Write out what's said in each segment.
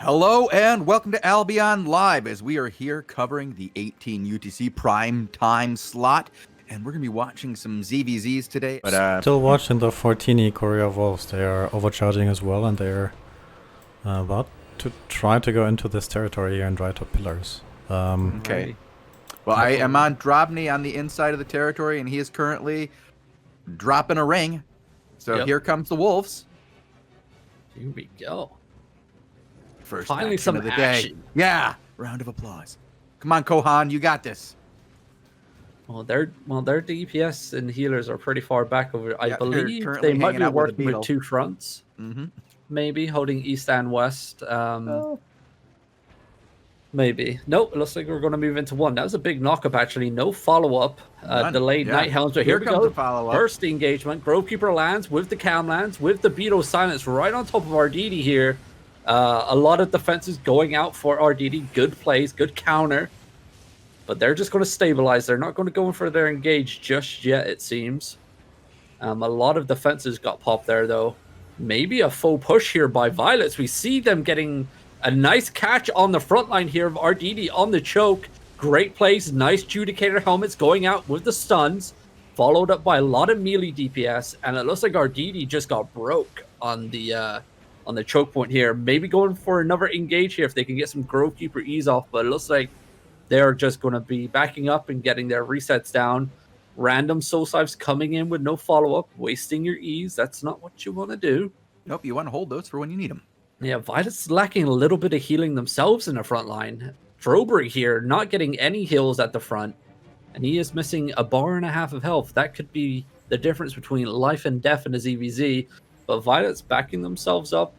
Hello and welcome to Albion Live as we are here covering the 18 UTC prime time slot, and we're going to be watching some ZVZs today. But Still watching the 14 Korea Wolves. They are overcharging as well, and they're about to try to go into this territory here and right up pillars. Okay. Well, I am on Drobny on the inside of the territory, and he is currently dropping a ring. So Here comes the Wolves. Here we go. First Finally some of the action. day. Yeah. Round of applause. Come on, Kohan, you got this. Well, their DPS and healers are pretty far back over. I believe currently they might hanging be out with working the with two fronts. Mm-hmm. Maybe holding east and west. Maybe. Nope, it looks like we're going to move into one. That was a big knockup, actually. No follow-up. Delayed Night Helms. But here we comes go. the follow-up. First engagement. Grovekeeper lands with the Cam lands, with the Beetle Silence right on top of Arditi here. A lot of defenses going out for Arditi. Good plays, good counter. But they're just going to stabilize. They're not going to go in for their engage just yet, it seems. A lot of defenses got popped there, though. Maybe a faux push here by Violets. We see them getting a nice catch on the front line here of Arditi on the choke. Great plays. Nice Judicator helmets going out with the stuns. Followed up by a lot of melee DPS. And it looks like Arditi just got broke on the choke point here. Maybe going for another engage here if they can get some Grovekeeper ease off. But it looks like they're just going to be backing up and getting their resets down. Random soul sives coming in with no follow-up, wasting your ease. That's not what you want to do. Nope, you want to hold those for when you need them. Yeah, Violet's lacking a little bit of healing themselves in the front line. Droberry here not getting any heals at the front, and he is missing a bar and a half of health. That could be the difference between life and death in a ZVZ, but Violet's backing themselves up.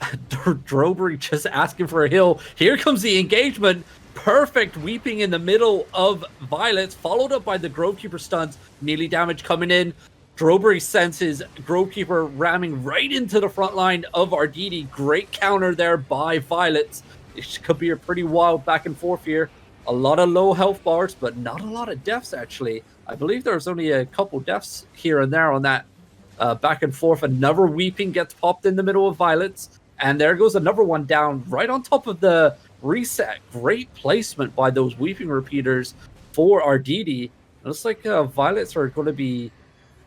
Droberry just asking for a heal. Here comes the engagement. Perfect weeping in the middle of Violets, followed up by the Grovekeeper stuns. Melee damage coming in. Droberry sends his Grovekeeper ramming right into the front line of Arditi. Great counter there by Violets. It could be a pretty wild back and forth here. A lot of low health bars, but not a lot of deaths, actually. I believe there's only a couple deaths here and there on that back and forth. Another weeping gets popped in the middle of Violets. And there goes another one down right on top of the reset. Great placement by those weeping repeaters for Arditi. It looks like Violets are going to be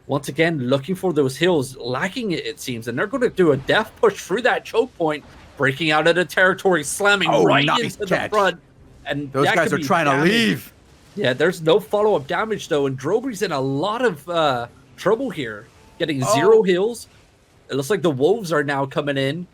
once again looking for those heals, lacking it seems, and they're going to do a death push through that choke point, breaking out of the territory, slamming right into the front. And those guys are trying to leave. Yeah, there's no follow-up damage though, and Droberry's in a lot of trouble here, getting zero heals. It looks like the Wolves are now coming in.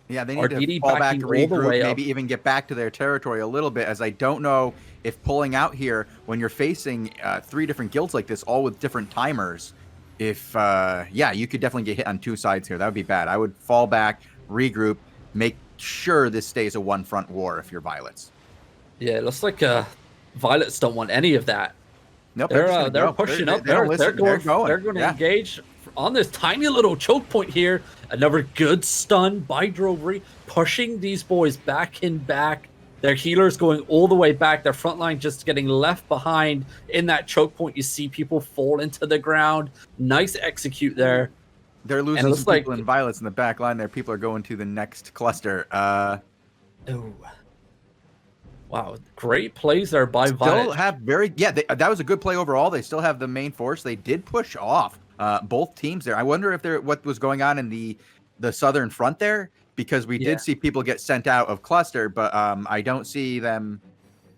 Yeah, they need to fall back, regroup, maybe even get back to their territory a little bit, as I don't know if pulling out here when you're facing 3 different guilds like this, all with different timers, if, you could definitely get hit on 2 sides here. That would be bad. I would fall back, regroup, make sure this stays a one-front war if you're Violets. Yeah, it looks like Violets don't want any of that. Nope, they're pushing up. They're going to engage on this tiny little choke point here. Another good stun by Droberry, pushing these boys back in back. Their healers going all the way back. Their front line just getting left behind in that choke point. You see people fall into the ground. Nice execute there. They're losing some people in Violets in the back line there. People are going to the next cluster. Wow, great plays there by Violet. That was a good play overall. They still have the main force. They did push off both teams there. I wonder if what was going on in the southern front there, because we did see people get sent out of cluster, but I don't see them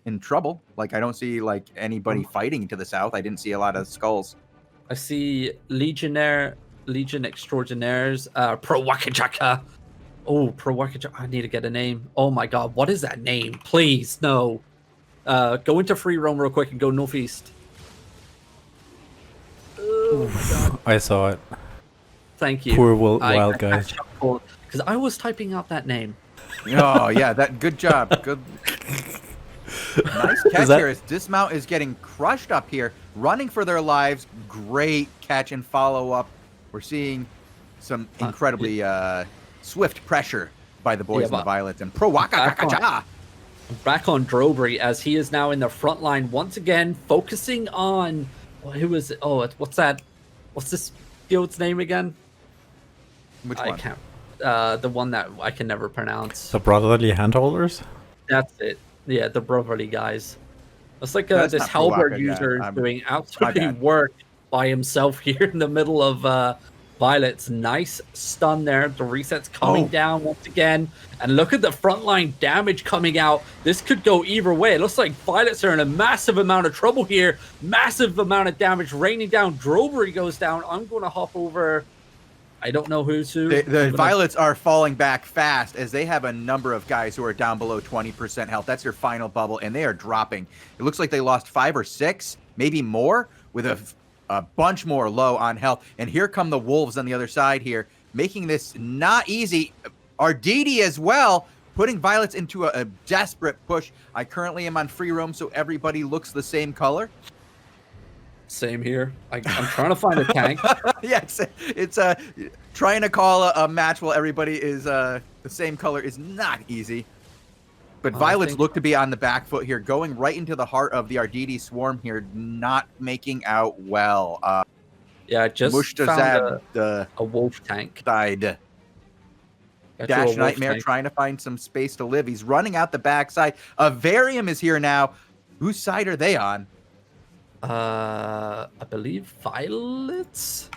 in trouble. Like, I don't see like anybody fighting to the south. I didn't see a lot of skulls. I see Legion Extraordinaires, Prowokacja. Oh, Prowokacja. I need to get a name. Oh my god, what is that name? Please, no. Go into free roam real quick and go northeast. Oh, I saw it. Thank you. Poor wild guy. Because I was typing out that name. Oh yeah, good job. Good. Nice catch here. As Dismount is getting crushed up here, running for their lives. Great catch and follow up. We're seeing some incredibly swift pressure by the boys in the Violets and Prowokacja. Back on Droberry, as he is now in the front line once again, focusing on what's that? What's this guild's name again? Which one? The one that I can never pronounce. The brotherly handholders? That's it. Yeah, the brotherly guys. It's like That's this not halberd Prowaka, user yeah. is doing My absolutely bad. work by himself here in the middle of Violet's. Nice stun there. The reset's coming down once again. And look at the frontline damage coming out. This could go either way. It looks like Violet's are in a massive amount of trouble here. Massive amount of damage raining down. Drobery goes down. I'm going to hop over. I don't know who's who. The Violets are falling back fast as they have a number of guys who are down below 20% health. That's your final bubble, and they are dropping. It looks like they lost 5 or 6, maybe more, with a bunch more low on health. And here come the Wolves on the other side here, making this not easy. Arditi as well, putting Violets into a desperate push. I currently am on free roam, so everybody looks the same color. Same here. I'm trying to find a tank. Yeah, it's trying to call a match while everybody is the same color is not easy. But Violets look to be on the back foot here, going right into the heart of the Arditi swarm here, not making out well. Yeah, just found a wolf tank. Died. Dash Nightmare tank. Trying to find some space to live. He's running out the backside. Avarium is here now. Whose side are they on? I believe Violets.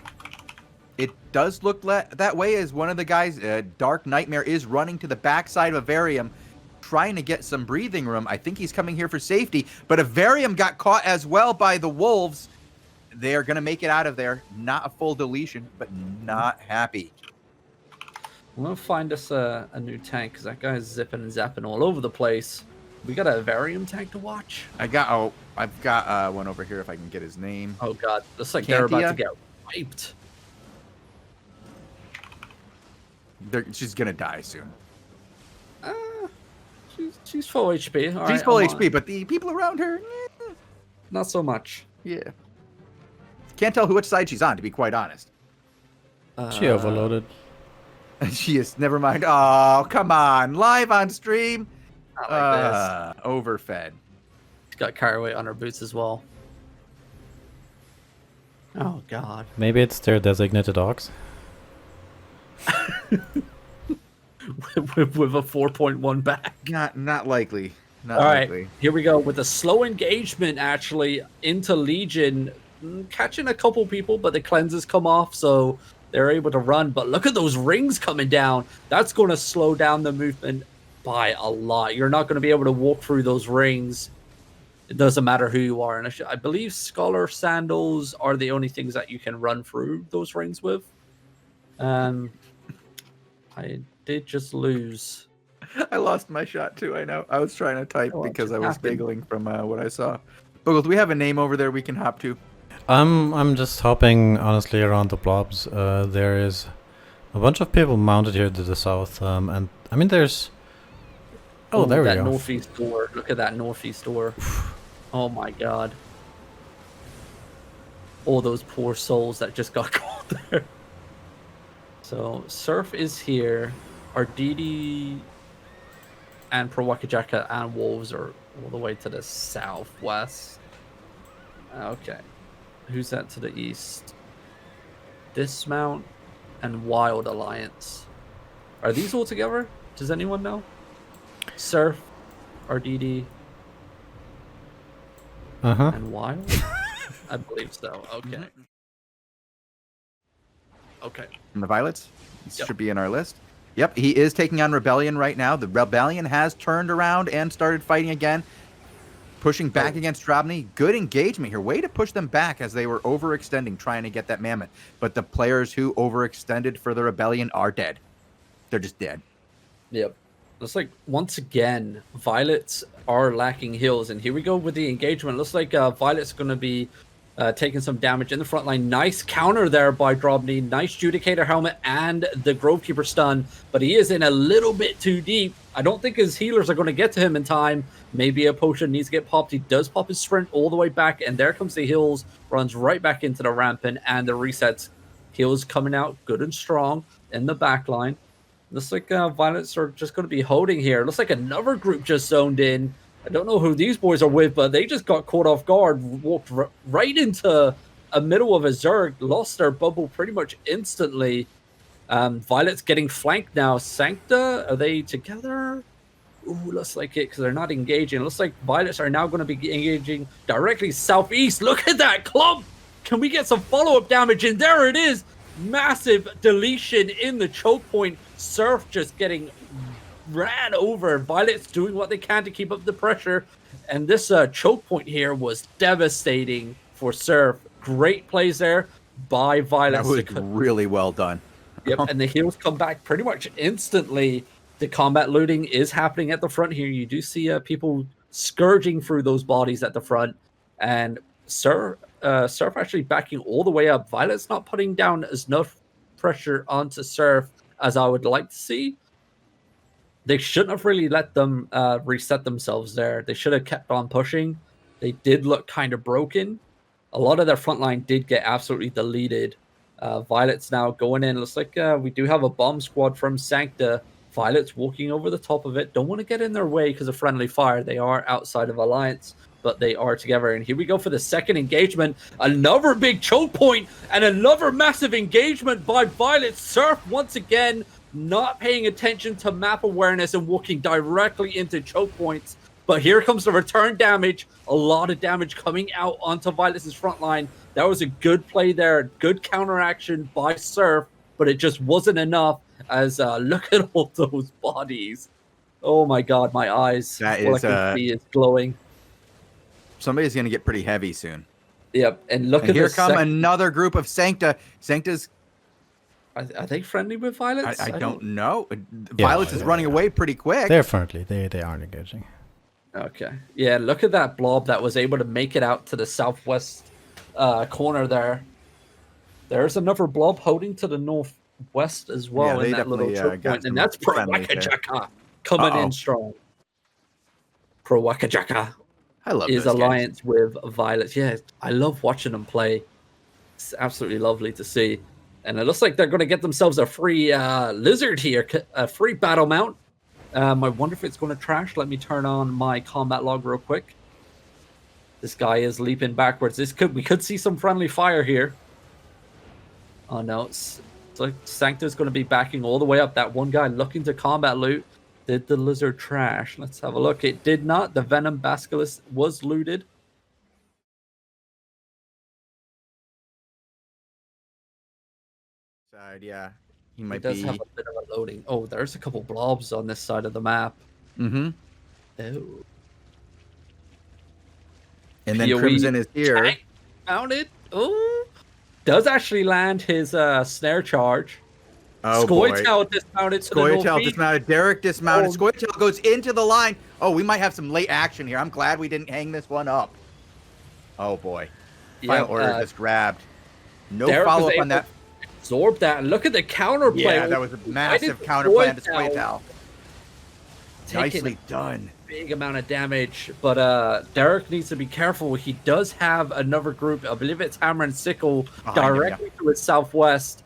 It does look that way as one of the guys, Dark Nightmare, is running to the backside of Avarium, trying to get some breathing room. I think he's coming here for safety, but Avarium got caught as well by the Wolves. They're going to make it out of there. Not a full deletion, but not happy. I'm going to find us a new tank because that guy's zipping and zapping all over the place. We got a Avarium tank to watch. I've got one over here if I can get his name. Oh god, looks like they're about to get wiped. She's gonna die soon. She's full HP. She's full HP, but the people around her, not so much. Yeah, can't tell which side she's on, to be quite honest. She overloaded. She is. Never mind. Oh, come on! Live on stream. Not like this. Overfed. She's got carry weight on her boots as well. Oh god. Maybe it's their designated dogs. with a 4.1 back. Not likely. Not All likely. right, here we go with a slow engagement actually into Legion, catching a couple people, but the cleanses come off, so they're able to run. But look at those rings coming down. That's going to slow down the movement by a lot. You're not going to be able to walk through those rings. It doesn't matter who you are. And I believe Scholar Sandals are the only things that you can run through those rings with. I did just lose. I lost my shot too, I know. I was trying to type because I was giggling from what I saw. Bogul, do we have a name over there we can hop to? I'm just hopping honestly around the blobs. There is a bunch of people mounted here to the south, and I mean there's. Oh, there we go. That northeast door. Look at that northeast door. Oh my god. All those poor souls that just got caught there. So Surf is here. Arditi and Prowokacja and Wolves are all the way to the southwest. Okay. Who's that to the east? Dismount and Wild Alliance. Are these all together? Does anyone know? Surf, Arditi, and Wild? I believe so. Okay. Okay. And the Violets? This should be in our list. Yep, he is taking on Rebellion right now. The Rebellion has turned around and started fighting again. Pushing back against Drobny. Good engagement here. Way to push them back as they were overextending, trying to get that mammoth. But the players who overextended for the Rebellion are dead. They're just dead. Yep. Looks like, once again, Violets are lacking heals. And here we go with the engagement. Looks like Violet's going to be taking some damage in the front line. Nice counter there by Drobny. Nice Judicator helmet and the Grovekeeper stun. But he is in a little bit too deep. I don't think his healers are going to get to him in time. Maybe a potion needs to get popped. He does pop his sprint all the way back. And there comes the heals. Runs right back into the rampant. And the resets. Heals coming out good and strong in the back line. Looks like Violets are just going to be holding here. Looks like another group just zoned in. I don't know who these boys are with, but they just got caught off guard. Walked right into a middle of a Zerg. Lost their bubble pretty much instantly. Violet's getting flanked now. Sancta, are they together? Ooh, looks like it because they're not engaging. Looks like Violets are now going to be engaging directly southeast. Look at that clump. Can we get some follow-up damage? And there it is. Massive deletion in the choke point. Surf just getting ran over. Violet's doing what they can to keep up the pressure. And this choke point here was devastating for Surf. Great plays there by Violet. That was really well done. Yep, and the heals come back pretty much instantly. The combat looting is happening at the front here. You do see people scourging through those bodies at the front. And Surf actually backing all the way up. Violet's not putting down as enough pressure onto Surf as I would like to see. They shouldn't have really let them reset themselves there. They should have kept on pushing. They did look kind of broken. A lot of their front line did get absolutely deleted. Violet's now going in. Looks like we do have a bomb squad from Sancta. Violet's walking over the top of it. Don't want to get in their way because of friendly fire. They are outside of Alliance, but they are together. And here we go for the second engagement. Another big choke point and another massive engagement by Violet. Surf once again not paying attention to map awareness and walking directly into choke points. But here comes the return damage. A lot of damage coming out onto Violet's front line. That was a good play there. Good counteraction by Surf, but it just wasn't enough. As look at all those bodies. Oh my god, my eyes. That all is, I can see is glowing. Somebody's going to get pretty heavy soon. Yep, and look at here this. Come another group of Sancta. Sancta's. Are they friendly with Violets? I don't know. Violets is running away pretty quick. They're friendly. They aren't engaging. Okay. Yeah, look at that blob that was able to make it out to the southwest corner there. There's another blob holding to the northwest as well in that little choke point. And that's Prowokacja coming in strong. Prowokacja is alliance with Violet. Yeah, I love watching them play. It's absolutely lovely to see. And it looks like they're going to get themselves a free lizard here, a free battle mount. I wonder if it's going to trash. Let me turn on my combat log real quick. This guy is leaping backwards. We could see some friendly fire here. Oh no, it's like Sancta's going to be backing all the way up. That one guy looking to combat loot. Did the lizard trash? Let's have a look. It did not. The Venom Basilisk was looted. Yeah, he does have a bit of a loading. Oh, there's a couple blobs on this side of the map. Mm-hmm. Oh. And then Crimson is here. Mounted. Oh. Does actually land his snare charge. Oh, ScoiaTael dismounted. ScoiaTael dismounted. Derek dismounted. ScoiaTael goes into the line. Oh, we might have some late action here. I'm glad we didn't hang this one up. Oh, boy. Final order just grabbed. No follow-up on that. Absorb that. And look at the counterplay. Yeah, that was a massive counterplay to ScoiaTael. Nicely done. Big amount of damage, but Derek needs to be careful. He does have another group. I believe it's Hammer and Sickle directly to his southwest.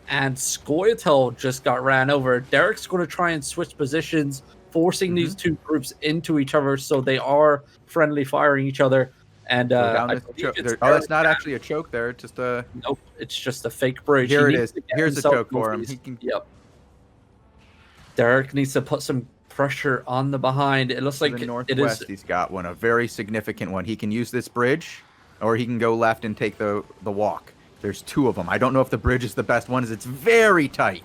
And ScoiaTael just got ran over. Derek's going to try and switch positions, forcing these two groups into each other so they are friendly firing each other. And that's not actually a choke there. It's just a... Nope, it's just a fake bridge. Here it is. Here's the choke for him. Yep. Derek needs to put some pressure on the behind. It looks like the northwest. He's got one, a very significant one. He can use this bridge, or he can go left and take the walk. There's two of them. I don't know if the bridge is the best one, as it's very tight.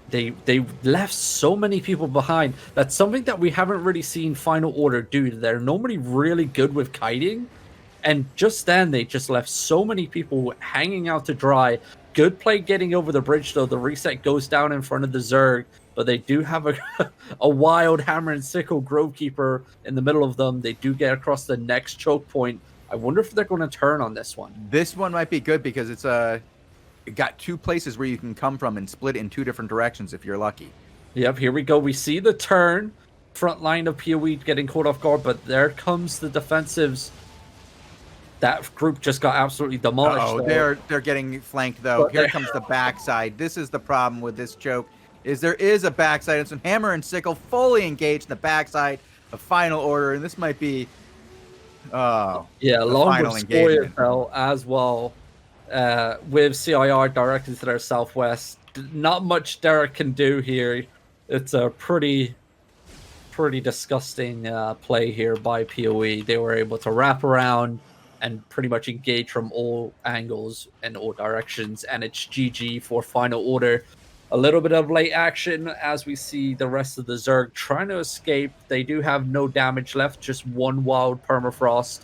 They left so many people behind. That's something that we haven't really seen Final Order do. They're normally really good with kiting, and just then they just left so many people hanging out to dry. Good play getting over the bridge, though. The reset goes down in front of the Zerg, but they do have a wild Hammer and Sickle Grovekeeper in the middle of them. They do get across the next choke point. I wonder if they're going to turn on this one. This one might be good because it's got two places where you can come from and split in two different directions if you're lucky. Yep, here we go. We see the turn. Front line of PoE getting caught off guard, but there comes the defensives. That group just got absolutely demolished. Oh, they're getting flanked, though. Here comes the backside. This is the problem with this choke, is there is a backside. It's Hammer and Sickle fully engaged in the backside of Final Order, and this might be along with ScoiaTael as well, with CIR directed to their southwest. not much Derek can do here. It's a pretty disgusting play here by PoE. They were able to wrap around and pretty much engage from all angles and all directions, and it's GG for Final Order. A little bit of late action as we see the rest of the Zerg trying to escape. They do have no damage left, just one wild permafrost,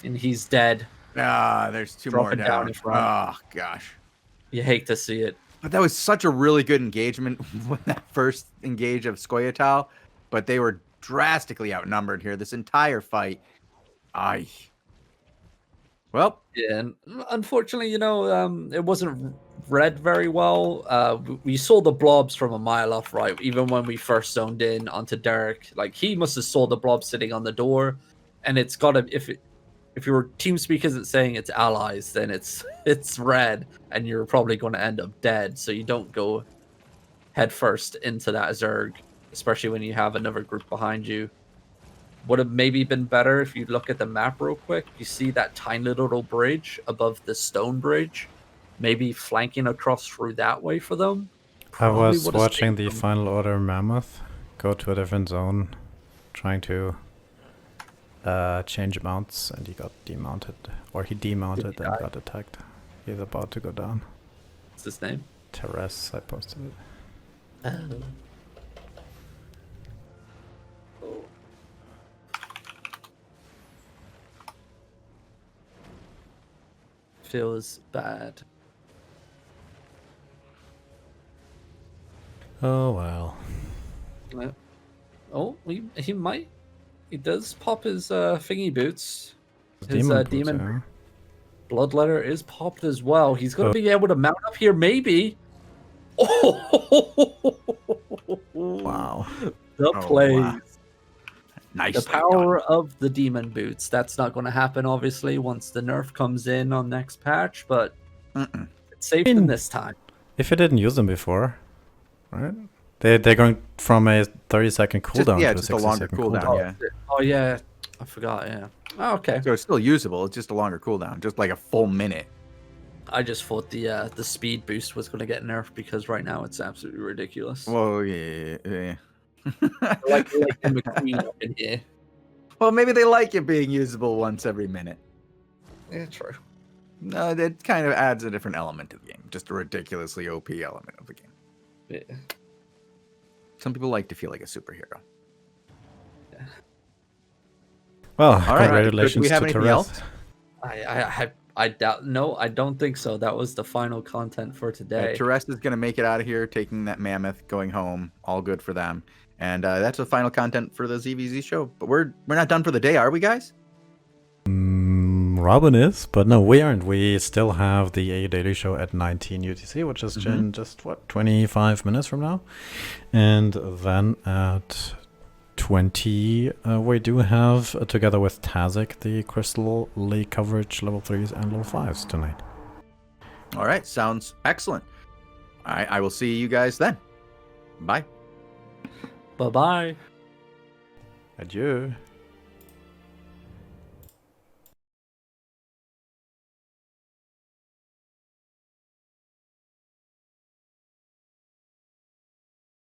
and he's dead. There's two more down. In front. Oh, gosh. You hate to see it. But that was such a really good engagement when that first engage of ScoiaTael, but they were drastically outnumbered here this entire fight. Well, yeah, and unfortunately, it wasn't read very well. We saw the blobs from a mile off, right? Even when we first zoned in onto Derek, like he must have saw the blob sitting on the door, and it's gotta if your TeamSpeak isn't saying it's allies, then it's red, and you're probably going to end up dead. So you don't go head first into that Zerg, especially when you have another group behind you. Would have maybe been better if you look at the map real quick. You see that tiny little bridge above the stone bridge, maybe flanking across through that way for them. I was watching the Final Order Mammoth go to a different zone, trying to change mounts, and he got demounted, or he demounted and got attacked. He's about to go down. What's his name? Teres, I posted it. Feels bad. Oh well. Oh, he might. He does pop his thingy boots. His Demon boots, demon yeah. bloodletter is popped as well. He's going to be able to mount up here, maybe. Oh, wow. The plays. Wow. Nice. The power of the demon boots. That's not going to happen, obviously, once the nerf comes in on next patch, but it's safe in this time. If you didn't use them before, right? They're going from a 30-second cooldown to a 60-second cooldown. Yeah. Oh, yeah. I forgot, yeah. Oh, okay. So it's still usable. It's just a longer cooldown, just like a full minute. I just thought the speed boost was going to get nerfed because right now it's absolutely ridiculous. Well, yeah. like in between up in here. Well, maybe they like it being usable once every minute. Yeah, true. No, that kind of adds a different element to the game. Just a ridiculously OP element of the game. Yeah. Some people like to feel like a superhero. Yeah. Well, all right. congratulations Do we have to anything Teres. else? I doubt. No, I don't think so. That was the final content for today. Teres is going to make it out of here, taking that mammoth, going home. All good for them. And that's the final content for the ZVZ show. But we're not done for the day, are we, guys? Robin is, but no, we aren't. We still have the A Daily Show at 19 UTC, which is in just, 25 minutes from now. And then at 20, we do have, together with Tazik, the Crystal League coverage level 3s and level 5s tonight. All right, sounds excellent. I will see you guys then. Bye. Bye-bye. Adieu.